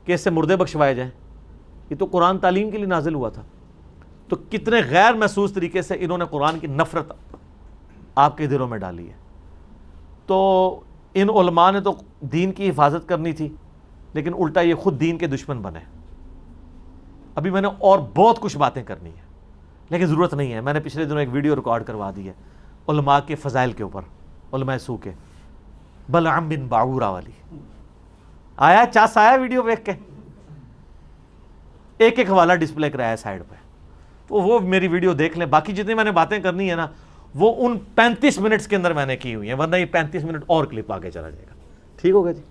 [SPEAKER 2] کہ اس سے مردے بخشوائے جائیں، یہ تو قرآن تعلیم کے لیے نازل ہوا تھا. تو کتنے غیر محسوس طریقے سے انہوں نے قرآن کی نفرت آپ کے دلوں میں ڈالی ہے. تو ان علماء نے تو دین کی حفاظت کرنی تھی، لیکن الٹا یہ خود دین کے دشمن بنے. ابھی میں نے اور بہت کچھ باتیں کرنی ہیں لیکن ضرورت نہیں ہے. میں نے پچھلے دنوں ایک ویڈیو ریکارڈ کروا دی ہے علماء کے فضائل کے اوپر، علماء سو کے، بلعم بن باعورہ والی. آیا چاس آیا ویڈیو دیکھ کے؟ ایک حوالہ ڈسپلے کرایا ہے سائڈ پہ، تو وہ میری ویڈیو دیکھ لیں. باقی جتنی میں نے باتیں کرنی ہے نا وہ ان 35 منٹس کے اندر میں نے کی ہوئی ہیں، ورنہ یہ 35 منٹ اور کلپ آگے چلا جائے گا. ٹھیک ہوگا جی.